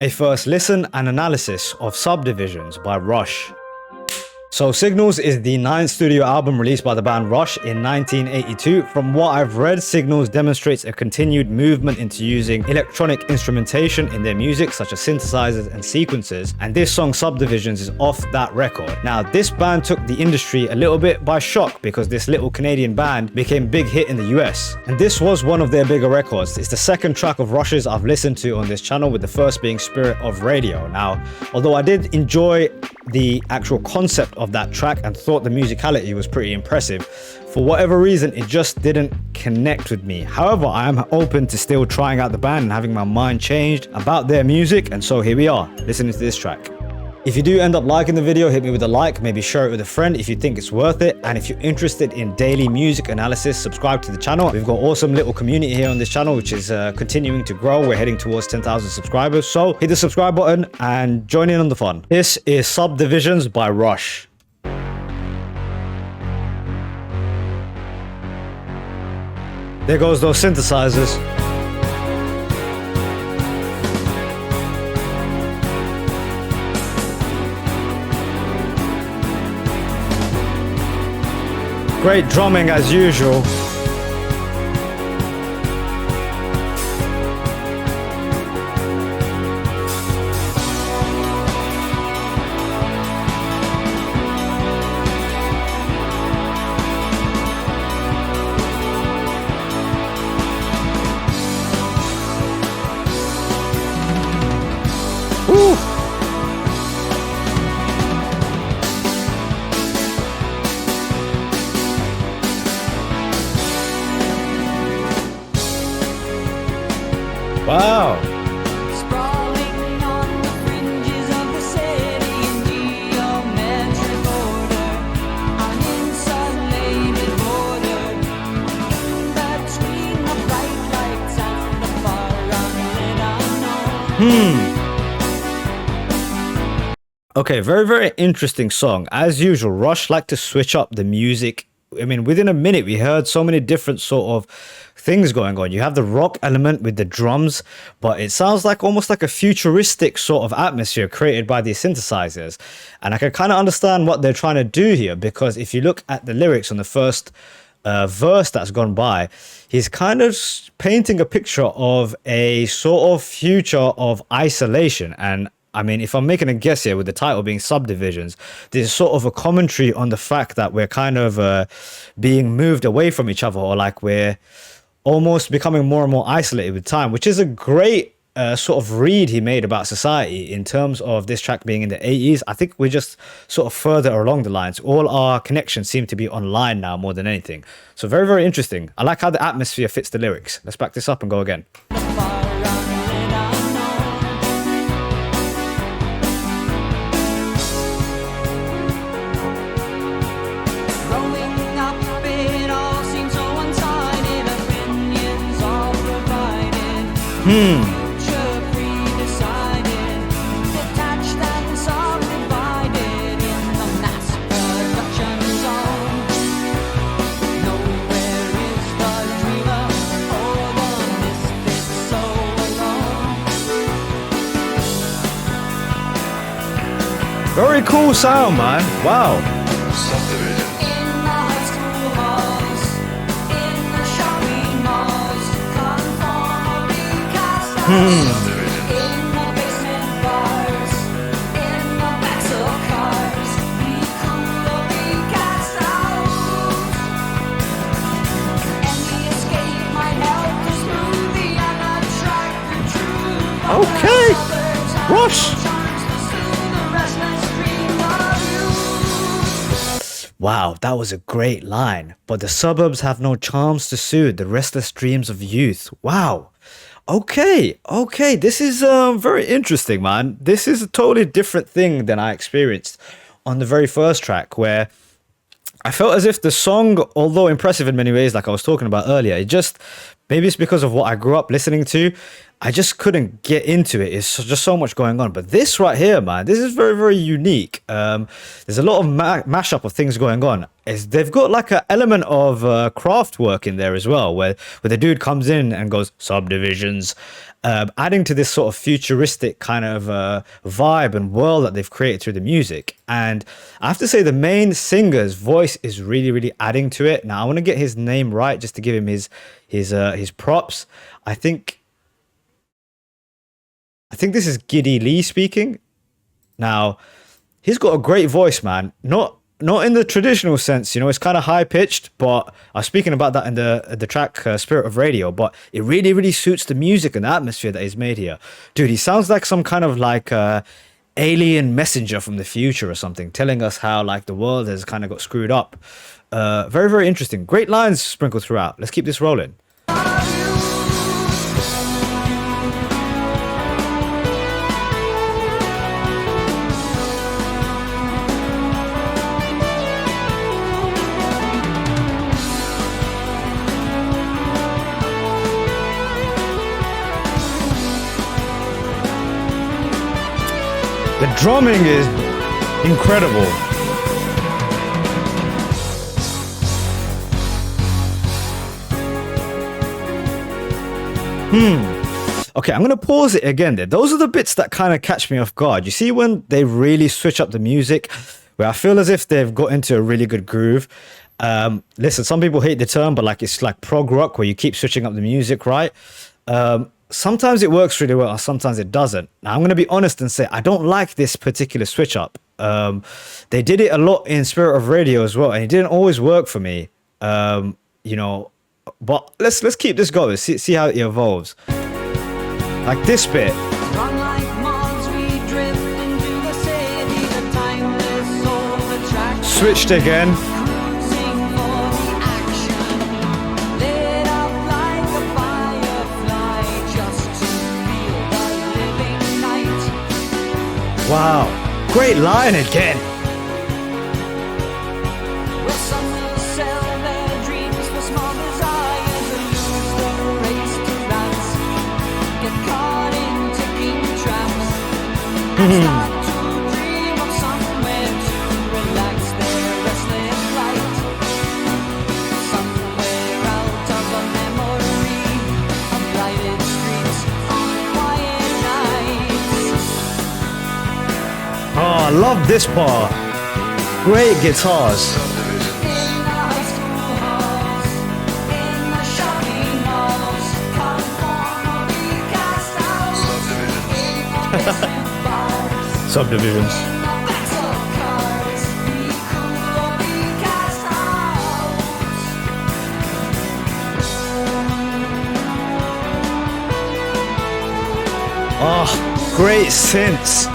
A first listen and analysis of Subdivisions by Rush. So Signals is the 9th studio album released by the band Rush in 1982. From what I've read, Signals demonstrates a continued movement into using electronic instrumentation in their music, such as synthesizers and sequencers, and this song Subdivisions is off that record. Now, this band took the industry a little bit by shock because this little Canadian band became a big hit in the US, and this was one of their bigger records. It's the second track of Rush's I've listened to on this channel, with the first being Spirit of Radio. Now, although I did enjoy the actual concept of that track and thought the musicality was pretty impressive, for whatever reason it just didn't connect with me. However, I am open to still trying out the band and having my mind changed about their music, and so here we are, listening to this track. If you do end up liking the video, hit me with a like, maybe share it with a friend if you think it's worth it, and if you're interested in daily music analysis, subscribe to the channel. We've got awesome little community here on this channel, which is continuing to grow. We're heading towards 10,000 subscribers, so hit the subscribe button and join in on the fun. This is Subdivisions by Rush. There goes those synthesizers. Great drumming as usual. Woo! Wow. Sprawling on the fringes of the city in geometric order, an insulated border, in between the bright lights and the far unlit unknown. Okay, very interesting song. As usual, Rush like to switch up the music. I mean, within a minute, we heard so many different sort of things going on. You have the rock element with the drums, but it sounds like almost like a futuristic sort of atmosphere created by these synthesizers. And I can kind of understand what they're trying to do here, because if you look at the lyrics on the first verse that's gone by, he's kind of painting a picture of a sort of future of isolation. And I mean, if I'm making a guess here with the title being Subdivisions, this is sort of a commentary on the fact that we're kind of being moved away from each other, or like we're almost becoming more and more isolated with time, which is a great sort of read he made about society in terms of this track being in the 80s. I think we're just sort of further along the lines. All our connections seem to be online now more than anything. So very interesting. I like how the atmosphere fits the lyrics. Let's back this up and go again. Very cool sound, man. Wow. Okay. Rush. Wow, that was a great line. But the suburbs have no charms to soothe the restless dreams of youth. Wow. Okay. This is very interesting, man. This is a totally different thing than I experienced on the very first track, where I felt as if the song, although impressive in many ways, like I was talking about earlier, it just, maybe it's because of what I grew up listening to, I just couldn't get into it. It's just so much going on. But this right here, man, this is very, very unique. There's a lot of mashup of things going on. They've got like an element of craft work in there as well, where the dude comes in and goes, subdivisions, adding to this sort of futuristic kind of vibe and world that they've created through the music. And I have to say the main singer's voice is really, really adding to it. Now, I want to get his name right just to give him his props. I think this is Giddy Lee speaking. Now, he's got a great voice, man. Not in the traditional sense, you know, it's kind of high pitched, but I was speaking about that in the track Spirit of Radio, but it really, really suits the music and the atmosphere that he's made here. Dude, he sounds like some kind of like alien messenger from the future or something, telling us how like the world has kind of got screwed up. Very, very interesting. Great lines sprinkled throughout. Let's keep this rolling. The drumming is incredible. Okay, I'm going to pause it again there. Those are the bits that kind of catch me off guard. You see when they really switch up the music, where I feel as if they've got into a really good groove. Listen, some people hate the term, but like it's like prog rock where you keep switching up the music, right? Sometimes it works really well, sometimes it doesn't. Now, I'm going to be honest and say I don't like this particular switch up. They did it a lot in Spirit of Radio as well, and it didn't always work for me. You know, but let's keep this going. See how it evolves. Like this bit. Run like moths, we drift into the city, the timeless soul attraction. Switched again. Cruising for the action, lit up like a firefly, just to feel the living night. Wow, great line again. Where some will sell their dreams for small desires and lose the race to rats. Get caught in ticking traps and start to dream of somewhere to relax their restless flight. Somewhere out of a memory of lighted streets on quiet nights. Oh, I love this part. Great guitars. In the high school halls, in the shopping malls, conform or be cast out. In the basement bars, Subdivisions. in the backs of cars, be cool or be cast out. Oh, great synths.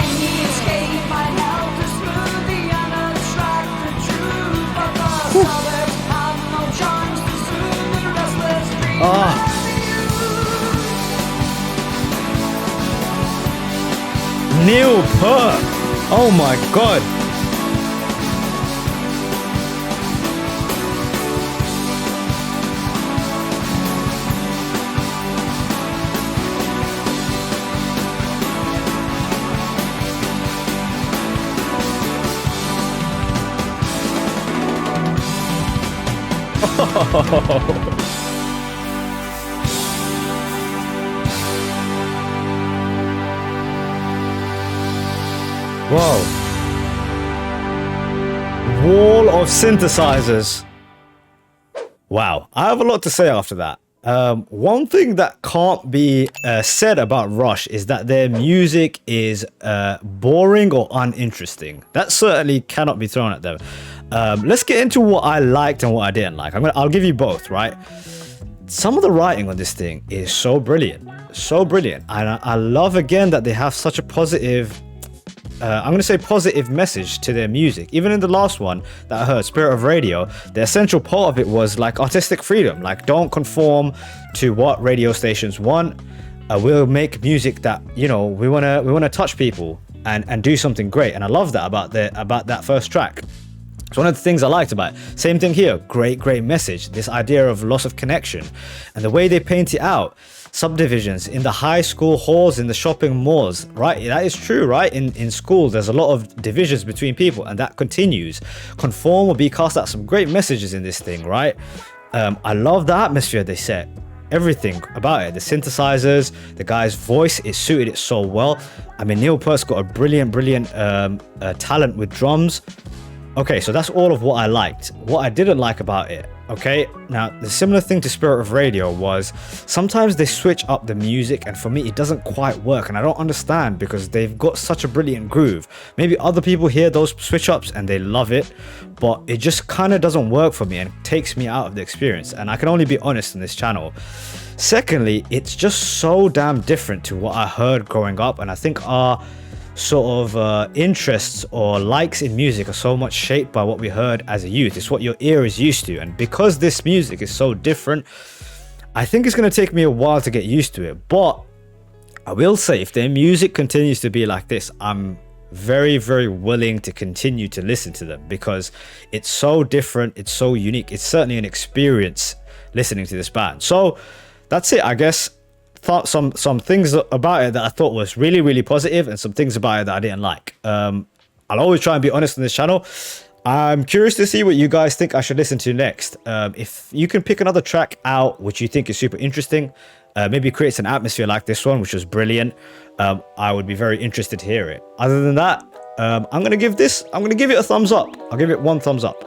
Any escape might help to smooth the unattractive truth, but the suburbs have no charms to soothe the restless dream Ah. of you. Neil Peart. Oh my god. Whoa. Wall of synthesizers. Wow. I have a lot to say after that. One thing that can't be said about Rush is that their music is boring or uninteresting. That certainly cannot be thrown at them. Let's get into what I liked and what I didn't like. I'll give you both, right? Some of the writing on this thing is so brilliant, and I love again that they have such a positive, I'm going to say positive message to their music. Even in the last one that I heard, Spirit of Radio, the essential part of it was like artistic freedom. Like, don't conform to what radio stations want. We'll make music that, you know, we want to touch people and do something great. And I love that about that first track. It's one of the things I liked about it. Same thing here. Great message. This idea of loss of connection and the way they paint it out. Subdivisions in the high school halls, in the shopping malls, right? That is true, right? In school, there's a lot of divisions between people, and that continues. Conform or be cast out. Some great messages in this thing, right? I love the atmosphere they set. Everything about it. The synthesizers, the guy's voice, it suited it so well. I mean, Neil Peart's got a brilliant talent with drums. Okay, so that's all of what I liked. What I didn't like about it, okay? Now, the similar thing to Spirit of Radio was sometimes they switch up the music, and for me, it doesn't quite work, and I don't understand because they've got such a brilliant groove. Maybe other people hear those switch ups and they love it, but it just kind of doesn't work for me and takes me out of the experience, and I can only be honest in this channel. Secondly, it's just so damn different to what I heard growing up, and I think our sort of interests or likes in music are so much shaped by what we heard as a youth. It's what your ear is used to, and because this music is so different, I think it's going to take me a while to get used to it. But I will say, if their music continues to be like this, I'm very willing to continue to listen to them because it's so different, it's so unique. It's certainly an experience listening to this band. So that's it, I guess. Thought some things about it that I thought was really positive, and some things about it that I didn't like. I'll always try and be honest on this channel. I'm curious to see what you guys think I should listen to next. If you can pick another track out which you think is super interesting, maybe creates an atmosphere like this one, which was brilliant, I would be very interested to hear it. Other than that, I'm gonna give it a thumbs up. I'll give it 1 thumbs up.